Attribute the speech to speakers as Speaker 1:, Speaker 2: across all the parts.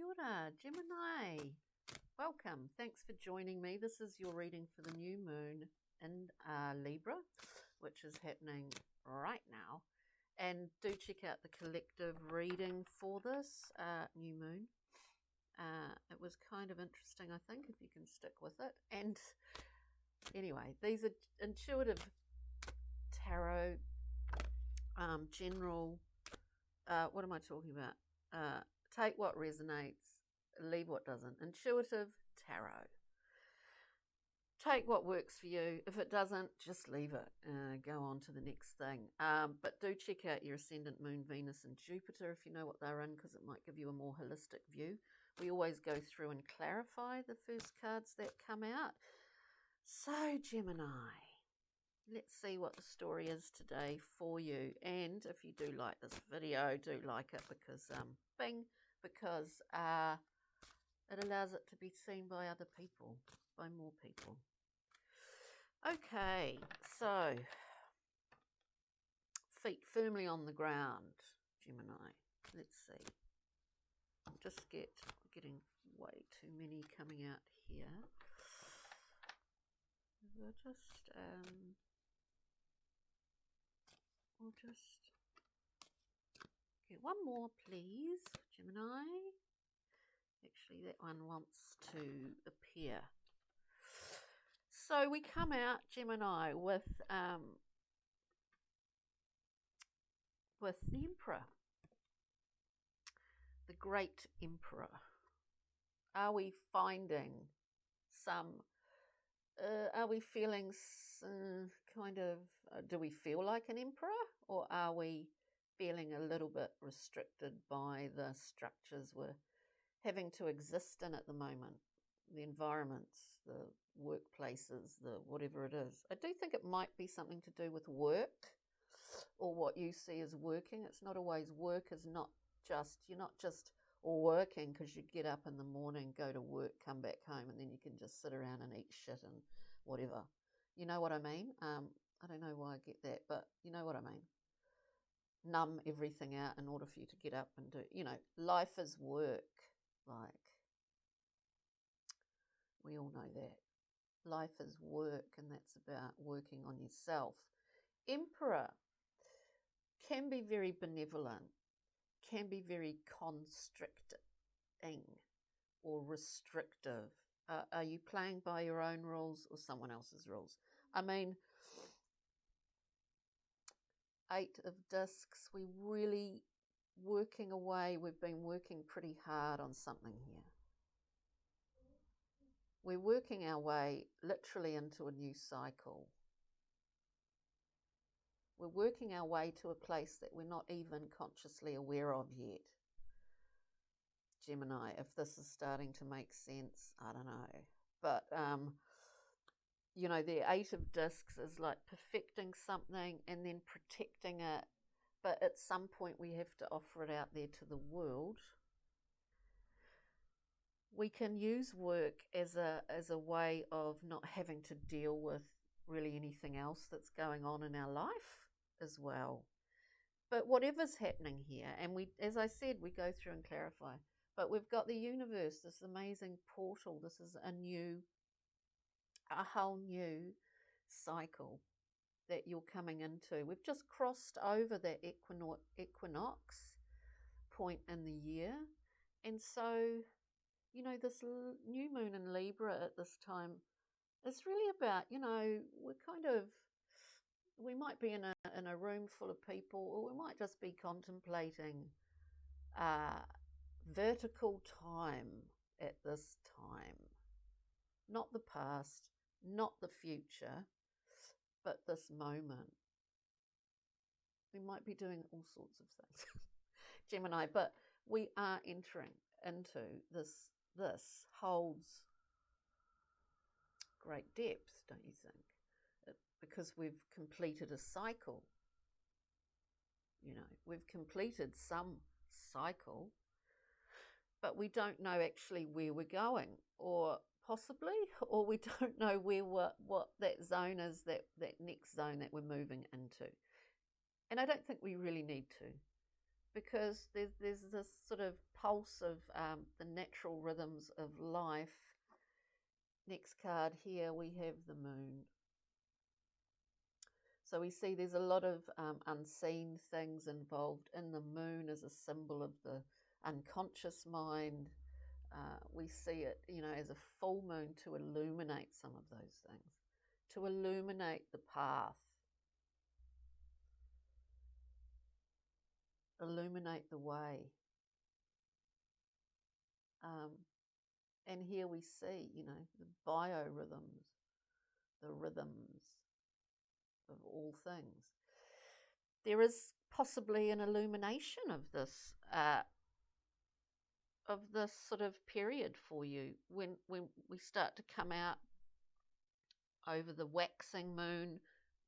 Speaker 1: Kia ora, Gemini. Welcome. Thanks for joining me. This is your reading for the new moon in Libra, which is happening right now. And do check out the collective reading for this new moon. It was kind of interesting, I think, if you can stick with it. And anyway, these are intuitive tarot, general, what am I talking about? Take what resonates, leave what doesn't. Intuitive tarot. Take what works for you. If it doesn't, just leave it. Go on to the next thing. But do check out your ascendant moon, Venus and Jupiter if you know what they're in, because it might give you a more holistic view. We always go through and clarify the first cards that come out. So, Gemini, let's see what the story is today for you. And if you do like this video, do like it because, because it allows it to be seen by other people, by more people. Okay, so feet firmly on the ground, Gemini. Let's see. Just getting way too many coming out here. We'll just get one more, please, Gemini. Actually, that one wants to appear. So we come out, Gemini, with the Emperor, the Great Emperor. Are we finding some? Are we feeling kind of? Do we feel like an emperor, or are we feeling a little bit restricted by the structures we're having to exist in at the moment? The environments, the workplaces, the whatever it is. I do think it might be something to do with work, or what you see as working. It's not always work. Is not just, you're not just working because you get up in the morning, go to work, come back home, and then you can just sit around and eat shit and whatever. You know what I mean? I don't know why I get that, but you know what I mean. Numb everything out in order for you to get up and do, life is work. Like, we all know that. Life is work, and that's about working on yourself. Emperor can be very benevolent, can be very constricting or restrictive. Are you playing by your own rules or someone else's rules? I mean, 8 of discs, we're really working away. We've been working pretty hard on something here. We're working our way literally into a new cycle. We're working our way to a place that we're not even consciously aware of yet. Gemini, if this is starting to make sense, I don't know. But, the 8 of discs is like perfecting something and then protecting it. But at some point we have to offer it out there to the world. We can use work as a way of not having to deal with really anything else that's going on in our life as well. But whatever's happening here, and we, as I said, we go through and clarify. But we've got the universe, this amazing portal. This is a whole new cycle that you're coming into. We've just crossed over that equinox point in the year. And so, this new moon in Libra at this time is really about, we might be in a room full of people, or we might just be contemplating vertical time at this time. Not the past, not the future, but this moment. We might be doing all sorts of things, Gemini, but we are entering into this. This holds great depth, don't you think? Because we've completed a cycle. We've completed some cycle, but we don't know actually where we're going, or possibly, or we don't know what that zone is, that next zone that we're moving into. And I don't think we really need to, because there's this sort of pulse of the natural rhythms of life. Next card here, we have the moon. So we see there's a lot of unseen things involved in the moon as a symbol of the unconscious mind. We see it, as a full moon to illuminate some of those things, to illuminate the path, illuminate the way. And here we see, the biorhythms, the rhythms of all things. There is possibly an illumination of this sort of period for you when we start to come out over the waxing moon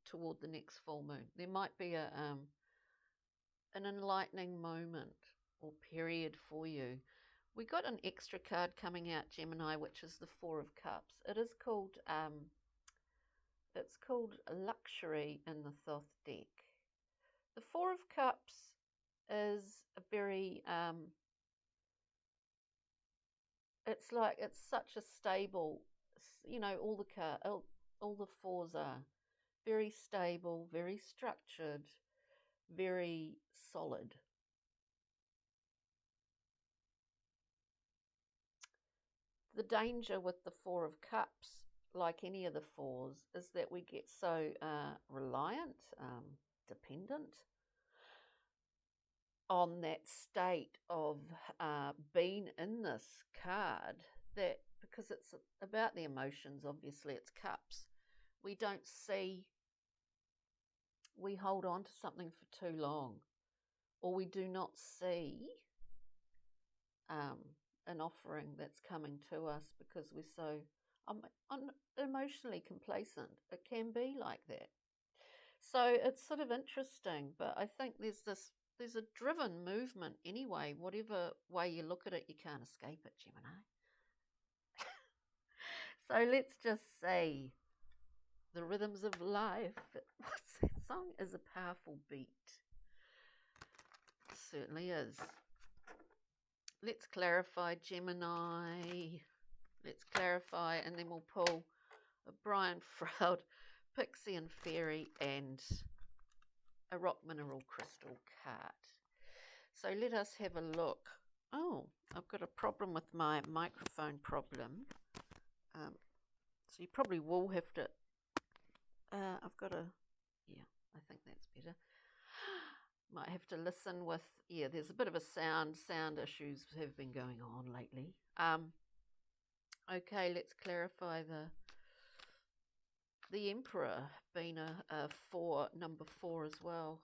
Speaker 1: toward the next full moon. There might be an enlightening moment or period for you. We got an extra card coming out, Gemini, which is the Four of Cups. It is called Luxury in the Thoth deck. The Four of Cups is a very it's such a stable, all the fours are very stable, very structured, very solid. The danger with the Four of Cups, like any of the fours, is that we get so reliant, dependent on that state of being in this card, that because it's about the emotions, obviously it's cups, we hold on to something for too long, or we do not see an offering that's coming to us because we're so emotionally complacent. It can be like that. So it's sort of interesting, but I think there's a driven movement anyway. Whatever way you look at it, you can't escape it, Gemini. So let's just say the rhythms of life. What's that song? Is a powerful beat. It certainly is. Let's clarify, Gemini. Let's clarify, and then we'll pull a Brian Froud, Pixie and Fairy, and a Rock Mineral Crystal card. So let us have a look. Oh, I've got a problem with my microphone problem. So you probably will have to, I think that's better. Might have to listen with, there's a bit of a sound issues have been going on lately. Okay, let's clarify the Emperor being a 4, number 4 as well.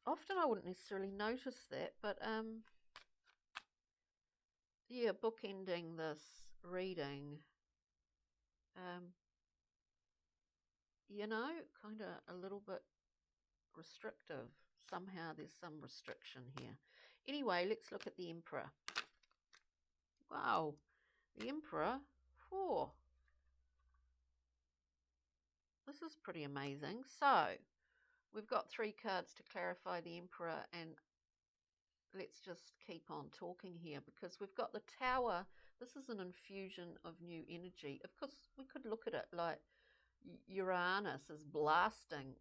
Speaker 1: Often I wouldn't necessarily notice that, but bookending this reading, kind of a little bit restrictive. Somehow there's some restriction here. Anyway, let's look at the Emperor. Wow, the Emperor 4. This is pretty amazing. So we've got 3 cards to clarify the Emperor, and let's just keep on talking here because we've got the Tower. This is an infusion of new energy. Of course, we could look at it like Uranus is blasting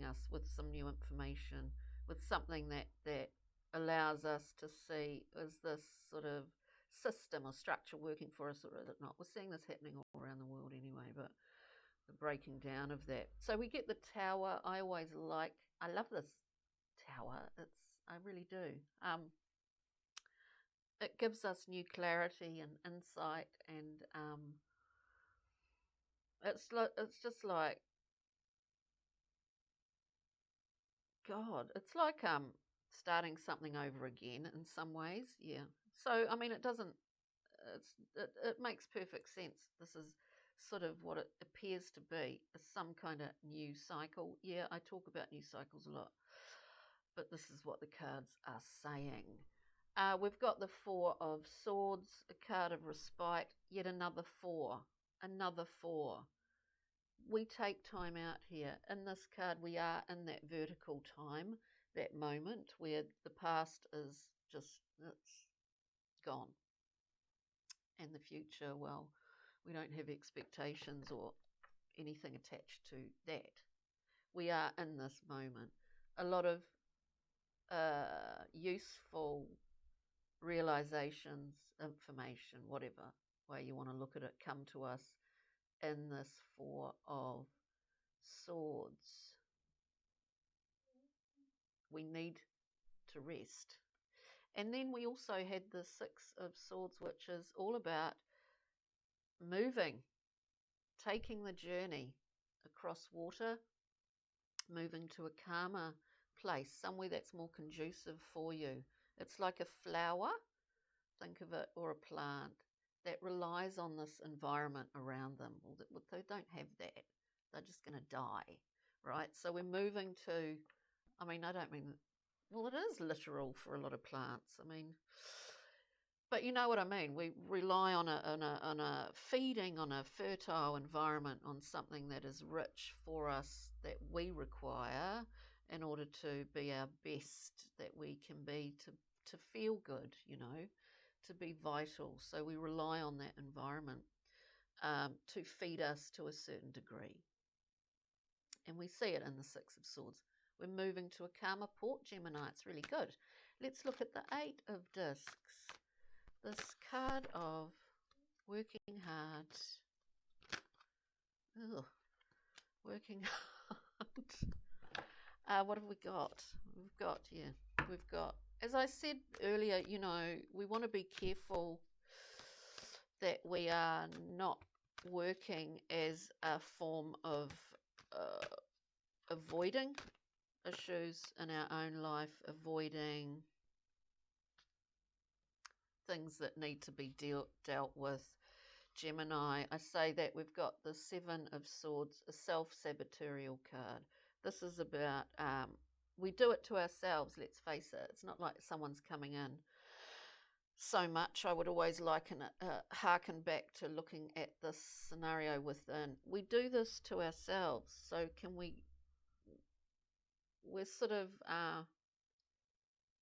Speaker 1: us with some new information, with something that allows us to see, is this sort of system or structure working for us, or is it not? We're seeing this happening all around the world anyway, but the breaking down of that. So we get the Tower. I love this Tower. I really do. It gives us new clarity and insight, and it's just like, God, it's like starting something over again in some ways. Yeah. So I mean, it makes perfect sense. This is sort of what it appears to be, some kind of new cycle. Yeah, I talk about new cycles a lot, but this is what the cards are saying. We've got the 4 of Swords, a card of respite, yet another 4. we take time out here. In this card, we are in that vertical time, that moment where the past is just, it's gone. And the future, well, we don't have expectations or anything attached to that. We are in this moment. A lot of useful realizations, information, whatever way you want to look at it, come to us in this Four of Swords. We need to rest. And then we also had the Six of Swords, which is all about moving, taking the journey across water, moving to a calmer place, somewhere that's more conducive for you. It's like a flower, think of it, or a plant that relies on this environment around them. Well, they don't have that. They're just going to die, right? So we're moving to, I mean, I don't mean, well, it is literal for a lot of plants. I mean, but you know what I mean. We rely on a feeding on a fertile environment, on something that is rich for us, that we require in order to be our best that we can be, to feel good, you know, to be vital. So we rely on that environment to feed us to a certain degree. And we see it in the Six of Swords. We're moving to a calmer port, Gemini. It's really good. Let's look at the Eight of Discs. This card of working hard. Ugh, working hard. What have we got? We've got, as I said earlier, you know, we want to be careful that we are not working as a form of avoiding issues in our own life, avoiding things that need to be dealt with. Gemini, I say that we've got the Seven of Swords, a self-sabotorial card. This is about, we do it to ourselves, let's face it. It's not like someone's coming in so much. I would always harken back to looking at this scenario within. We do this to ourselves. So we're sort of,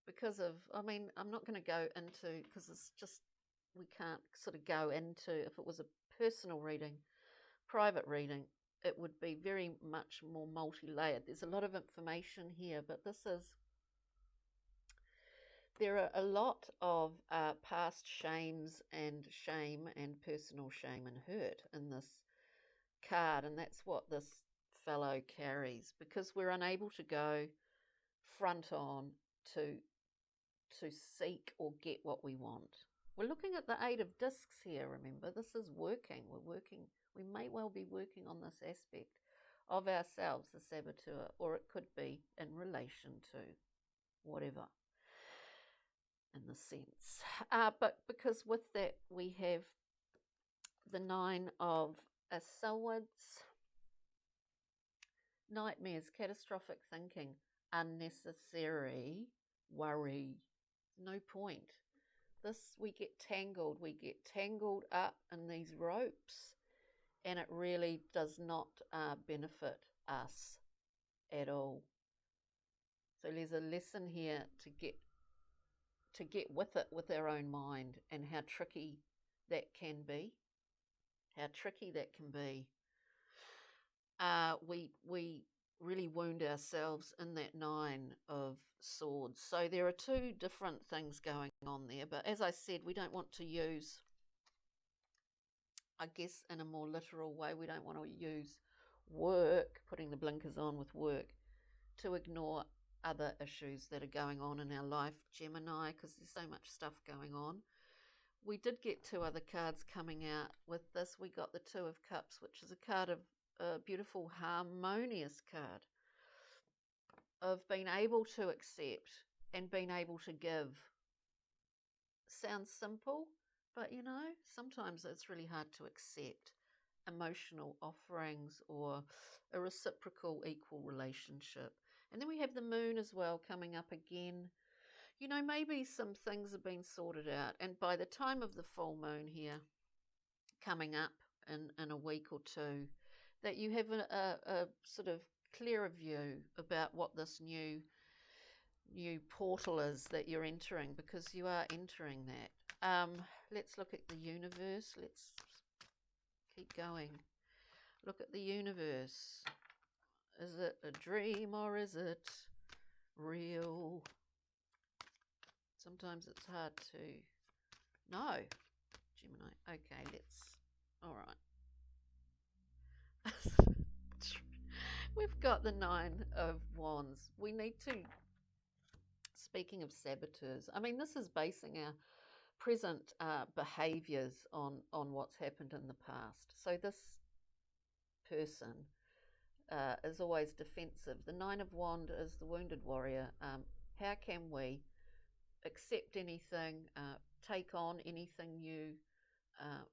Speaker 1: because of, I mean, I'm not going to go into, because it's just, we can't sort of go into, if it was a personal reading, private reading, it would be very much more multi-layered. There's a lot of information here, but there are a lot of past shames and shame and personal shame and hurt in this card, and that's what this fellow carries, because we're unable to go front on to seek or get what we want. We're looking at the Eight of Discs here, remember. This is working. We may well be working on this aspect of ourselves, the saboteur, or it could be in relation to whatever in the sense. But because with that we have the Nine of Swords, nightmares, catastrophic thinking, unnecessary worry. No point. We get tangled up in these ropes, and it really does not benefit us at all. So there's a lesson here to get with it, with our own mind, and how tricky that can be. We really wound ourselves in that Nine of Swords. So there are two different things going on there. But as I said, we don't want to use, I guess in a more literal way, we don't want to use work, putting the blinkers on with work, to ignore other issues that are going on in our life, Gemini, because there's so much stuff going on. We did get two other cards coming out with this. We got the Two of Cups, which is a card of a beautiful, harmonious card of being able to accept and being able to give. Sounds simple, but you know, sometimes it's really hard to accept emotional offerings or a reciprocal, equal relationship. And then we have the Moon as well coming up again. You know, maybe some things have been sorted out, and by the time of the full moon here coming up in a week or two, that you have a sort of clearer view about what this new portal is that you're entering, because you are entering that. Let's look at the universe. Let's keep going. Look at the universe. Is it a dream or is it real? Sometimes it's hard to know. Gemini. Okay, all right. We've got the Nine of Wands. We need to, speaking of saboteurs, I mean, this is basing our present behaviours on what's happened in the past. So this person is always defensive. The Nine of Wands is the wounded warrior. How can we accept anything, take on anything new,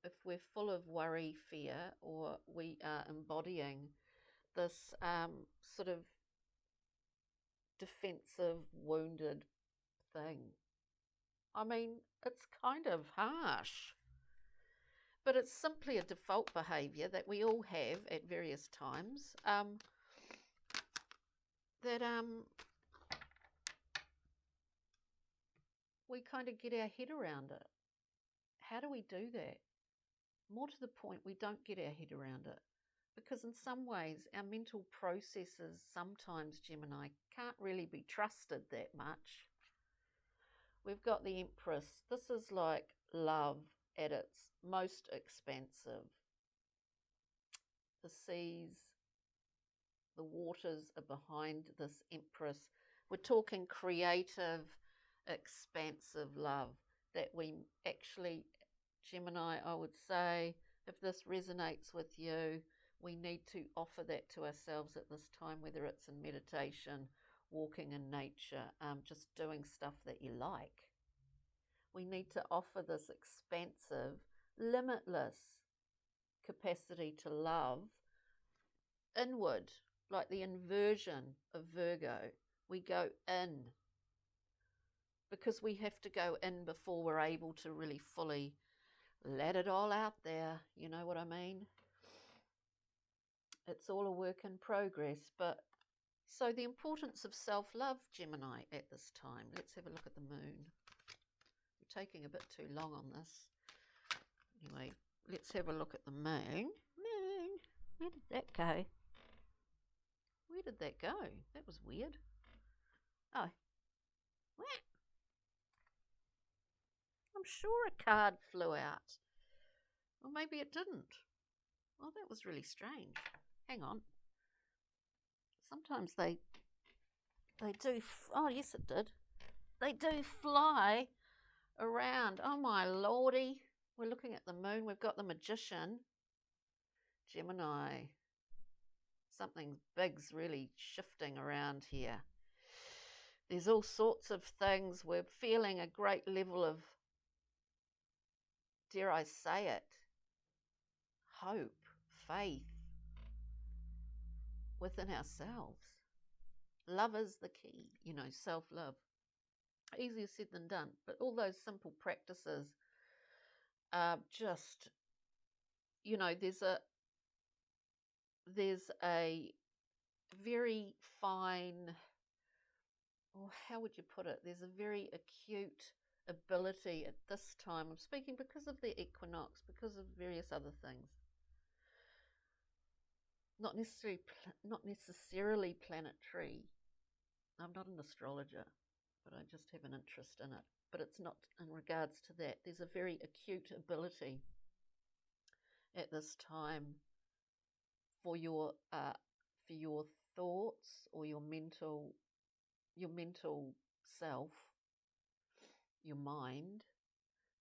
Speaker 1: if we're full of worry, fear, or we are embodying this sort of defensive, wounded thing? I mean, it's kind of harsh, but it's simply a default behaviour that we all have at various times, that we kind of get our head around it. How do we do that? More to the point, we don't get our head around it, because in some ways our mental processes sometimes, Gemini, can't really be trusted that much. We've got the Empress. This is like love at its most expansive. The seas, the waters are behind this Empress. We're talking creative, expansive love that we actually, Gemini, I would say, if this resonates with you, we need to offer that to ourselves at this time, whether it's in meditation, walking in nature, just doing stuff that you like. We need to offer this expansive, limitless capacity to love inward, like the inversion of Virgo. We go in, because we have to go in before we're able to really fully let it all out there. You know what I mean? It's all a work in progress. But so the importance of self-love, Gemini, at this time. Let's have a look at the moon. We're taking a bit too long on this. Anyway, let's have a look at the moon. Moon, where did that go? Where did that go? That was weird. Oh, what? I'm sure a card flew out. Or maybe it didn't. Well, that was really strange. Hang on. Sometimes they do. Oh, yes, it did. They do fly around. Oh, my lordy. We're looking at the moon. We've got the Magician. Gemini. Something big's really shifting around here. There's all sorts of things. We're feeling a great level of, dare I say it, hope, faith within ourselves. Love is the key, self-love. Easier said than done, but all those simple practices are just, there's a very fine, or how would you put it? There's a very acute ability at this time. I'm speaking because of the equinox, because of various other things. Not necessarily planetary. I'm not an astrologer, but I just have an interest in it. But it's not in regards to that. There's a very acute ability at this time for your thoughts, or your mental self, your mind,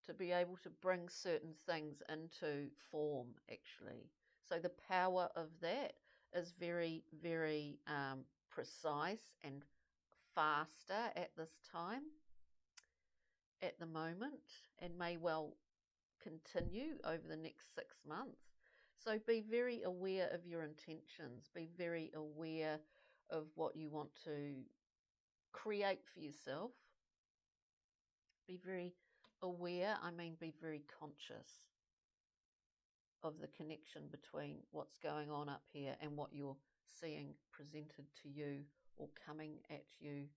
Speaker 1: to be able to bring certain things into form, actually. So the power of that is very, very precise and faster at this time, at the moment, and may well continue over the next 6 months. So be very aware of your intentions. Be very aware of what you want to create for yourself. Be very aware, be very conscious of the connection between what's going on up here and what you're seeing presented to you or coming at you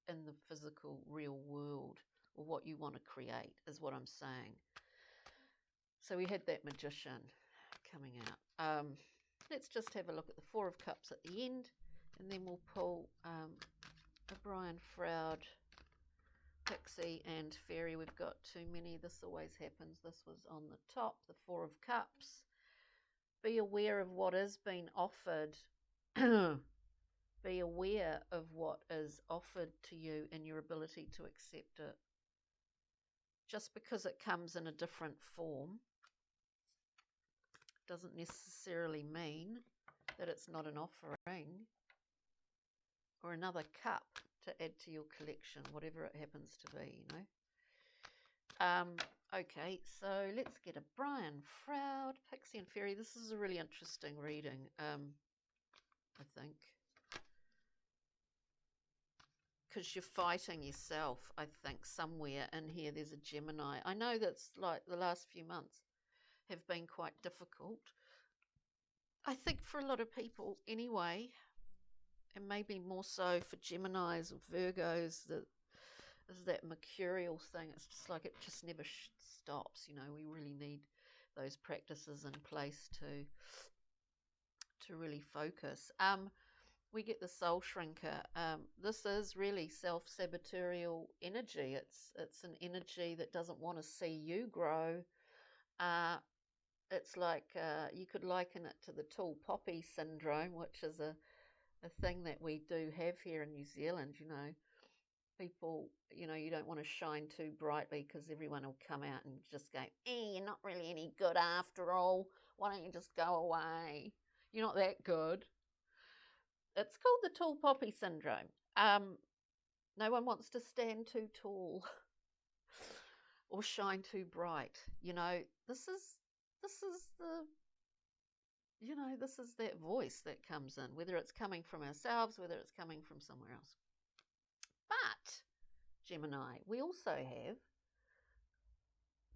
Speaker 1: in the physical real world, or what you want to create is what I'm saying. So we had that Magician coming out. Let's just have a look at the Four of Cups at the end, and then we'll pull a Brian Froud, Pixie and Fairy. We've got too many. This always happens. This was on the top, the Four of Cups. Be aware of what is being offered. Be aware of what is offered to you and your ability to accept it. Just because it comes in a different form doesn't necessarily mean that it's not an offering or another cup to add to your collection, whatever it happens to be, you know. Okay, so let's get a Brian Froud, Pixie and Fairy. This is a really interesting reading, I think, because you're fighting yourself, I think, somewhere in here. There's a Gemini. I know that's like the last few months have been quite difficult, I think, for a lot of people anyway, and maybe more so for Geminis or Virgos. That is that mercurial thing. It's just like it just never stops. You know, we really need those practices in place to really focus. We get the Soul Shrinker. This is really self-sabotorial energy. It's an energy that doesn't want to see you grow. It's like you could liken it to the tall poppy syndrome, which is a thing that we do have here in New Zealand. You know, people, you know, you don't want to shine too brightly because everyone will come out and just go, you're not really any good after all. Why don't you just go away? You're not that good. It's called the tall poppy syndrome. No one wants to stand too tall or shine too bright. You know, this is that voice that comes in, whether it's coming from ourselves, whether it's coming from somewhere else. But, Gemini, we also have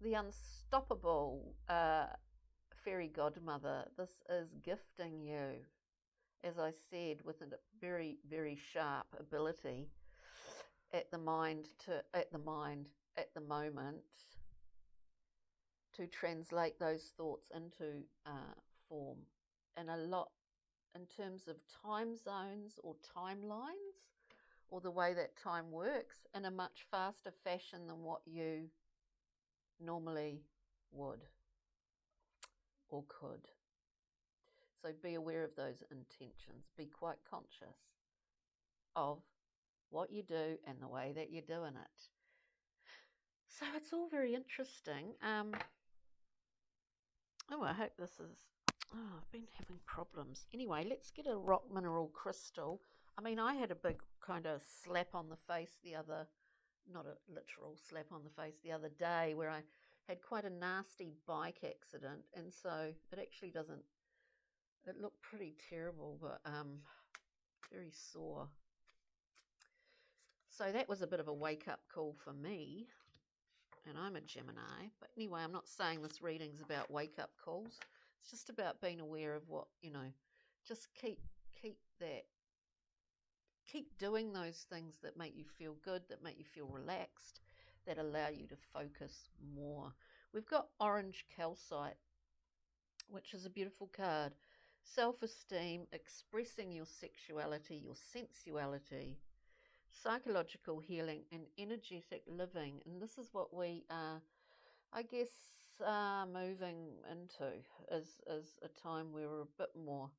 Speaker 1: the unstoppable fairy godmother. This is gifting you, as I said, with a very, very sharp ability at the moment to translate those thoughts into form, and a lot in terms of time zones or timelines, or the way that time works, in a much faster fashion than what you normally would or could. So be aware of those intentions. Be quite conscious of what you do and the way that you're doing it. So it's all very interesting. I hope this is... I've been having problems. Anyway, let's get a rock mineral crystal. I mean, I had a big kind of slap on the face not a literal slap on the face the other day, where I had quite a nasty bike accident, and so it actually doesn't... It looked pretty terrible, but very sore. So that was a bit of a wake-up call for me, and I'm a Gemini. But anyway, I'm not saying this reading's about wake-up calls. It's just about being aware of what, you know, just keep doing those things that make you feel good, that make you feel relaxed, that allow you to focus more. We've got Orange Calcite, which is a beautiful card. Self-esteem, expressing your sexuality, your sensuality, psychological healing, and energetic living. And this is what we are, I guess, moving into as a time where we're a bit more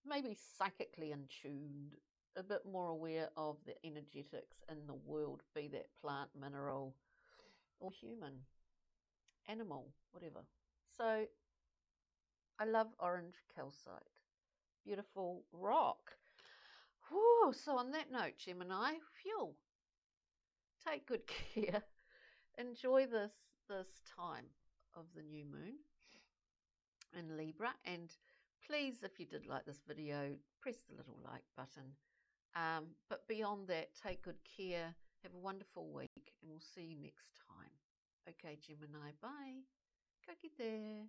Speaker 1: maybe psychically in tuned, a bit more aware of the energetics in the world, be that plant, mineral, or human, animal, whatever. So I love Orange Calcite. Beautiful rock. Whew, so on that note, Gemini, take good care. Enjoy this time of the new moon in Libra, and please, if you did like this video, press the little like button. But beyond that, take good care, have a wonderful week, and we'll see you next time. Okay, Gemini, bye. Ka kite.